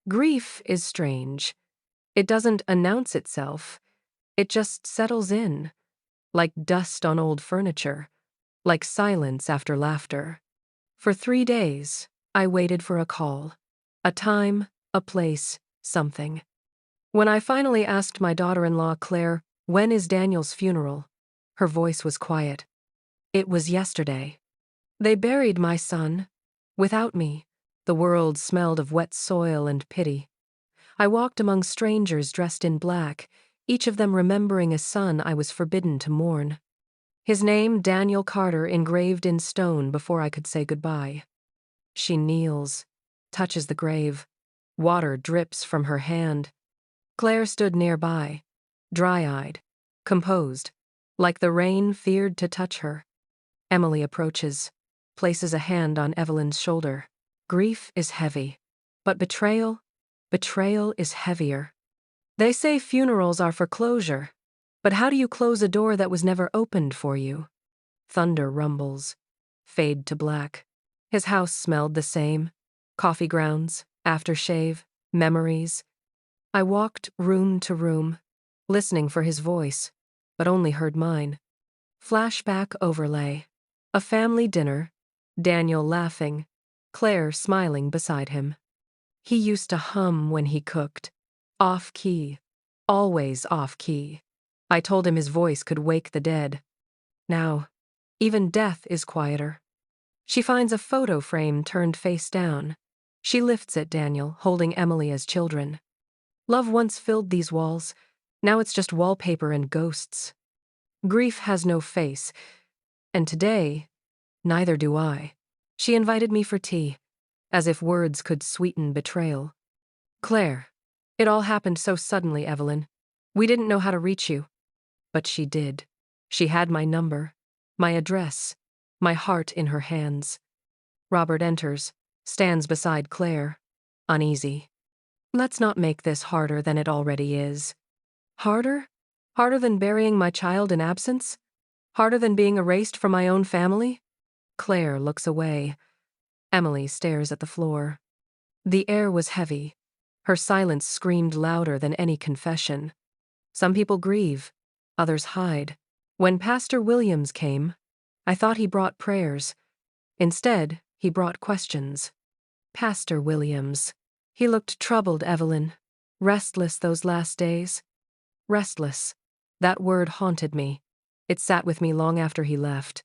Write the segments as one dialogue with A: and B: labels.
A: Grief is strange. It doesn't announce itself. It just settles in, like dust on old furniture, like silence after laughter. For 3 days, I waited for a call. A time, a place, something. When I finally asked my daughter-in-law, Claire, when is Daniel's funeral? Her voice was quiet. It was yesterday. They buried my son. Without me, the world smelled of wet soil and pity. I walked among strangers dressed in black, each of them remembering a son I was forbidden to mourn. His name, Daniel Carter, engraved in stone before I could say goodbye. She kneels, touches the grave. Water drips from her hand. Claire stood nearby, dry-eyed, composed, like the rain feared to touch her. Emily approaches, places a hand on Evelyn's shoulder. Grief is heavy, but betrayal is heavier. They say funerals are for closure, but how do you close a door that was never opened for you? Thunder rumbles, fade to black. His house smelled the same. Coffee grounds, aftershave, memories. I walked room to room, listening for his voice, but only heard mine. Flashback overlay. A family dinner, Daniel laughing, Claire smiling beside him. He used to hum when he cooked. Off-key. Always off-key. I told him his voice could wake the dead. Now, even death is quieter. She finds a photo frame turned face down. She lifts it, Daniel, holding Emily as children. Love once filled these walls. Now it's just wallpaper and ghosts. Grief has no face. And today, neither do I. She invited me for tea, as if words could sweeten betrayal. Claire, it all happened so suddenly, Evelyn. We didn't know how to reach you. But she did. She had my number, my address, my heart in her hands. Robert enters, stands beside Claire, uneasy. Let's not make this harder than it already is. Harder? Harder than burying my child in absence? Harder than being erased from my own family? Claire looks away. Emily stares at the floor. The air was heavy. Her silence screamed louder than any confession. Some people grieve, others hide. When Pastor Williams came, I thought he brought prayers. Instead, he brought questions. Pastor Williams. He looked troubled, Evelyn. Restless those last days. Restless. That word haunted me. It sat with me long after he left.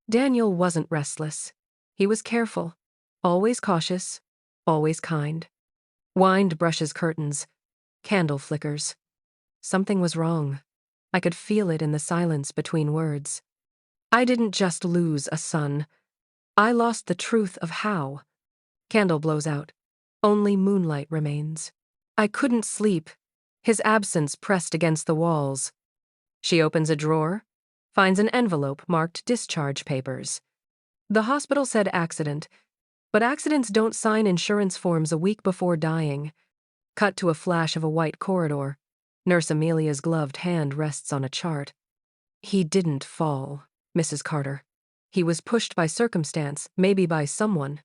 A: Daniel wasn't restless. He was careful, always cautious, always kind. Wind brushes curtains. Candle flickers. Something was wrong. I could feel it in the silence between words. I didn't just lose a son. I lost the truth of how. Candle blows out. Only moonlight remains. I couldn't sleep. His absence pressed against the walls. She opens a drawer, finds an envelope marked discharge papers. The hospital said accident, but accidents don't sign insurance forms a week before dying. Cut to a flash of a white corridor. Nurse Amelia's gloved hand rests on a chart. He didn't fall, Mrs. Carter. He was pushed by circumstance, maybe by someone.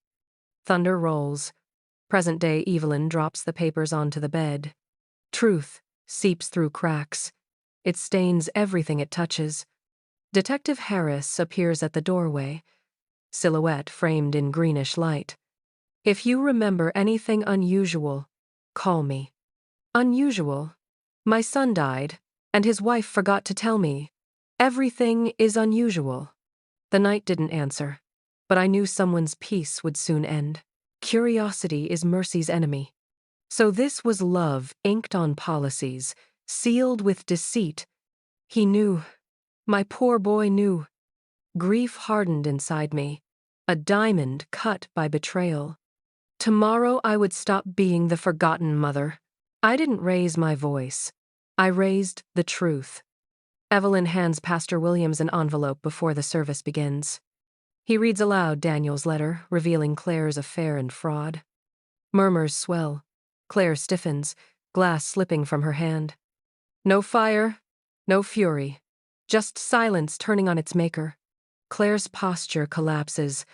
A: Thunder rolls. Present-day Evelyn drops the papers onto the bed. Truth seeps through cracks. It stains everything it touches. Detective Harris appears at the doorway, silhouette framed in greenish light. If you remember anything unusual, call me. Unusual? My son died, and his wife forgot to tell me. Everything is unusual. The night didn't answer, but I knew someone's peace would soon end. Curiosity is mercy's enemy. So this was love inked on policies, sealed with deceit. He knew. My poor boy knew. Grief hardened inside me, a diamond cut by betrayal. Tomorrow I would stop being the forgotten mother. I didn't raise my voice. I raised the truth. Evelyn hands Pastor Williams an envelope before the service begins. He reads aloud Daniel's letter, revealing Claire's affair and fraud. Murmurs swell. Claire stiffens, glass slipping from her hand. No fire, no fury, just silence turning on its maker. Claire's posture collapses.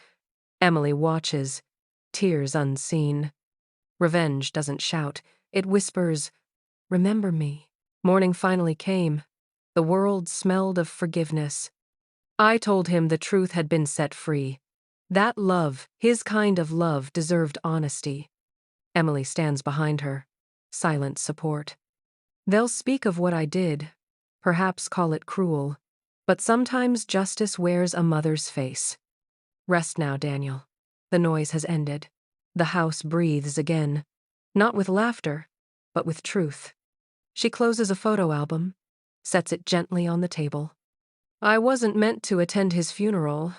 A: Emily watches, tears unseen. Revenge doesn't shout, it whispers, "Remember me." Morning finally came. The world smelled of forgiveness. I told him the truth had been set free. That love, his kind of love, deserved honesty. Emily stands behind her. Silent support. They'll speak of what I did, perhaps call it cruel, but sometimes justice wears a mother's face. Rest now, Daniel. The noise has ended. The house breathes again, not with laughter, but with truth. She closes a photo album, sets it gently on the table. I wasn't meant to attend his funeral,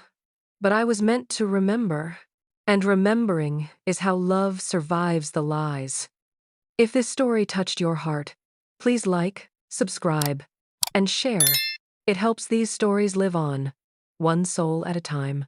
A: but I was meant to remember. And remembering is how love survives the lies. If this story touched your heart, please like, subscribe, and share. It helps these stories live on, one soul at a time.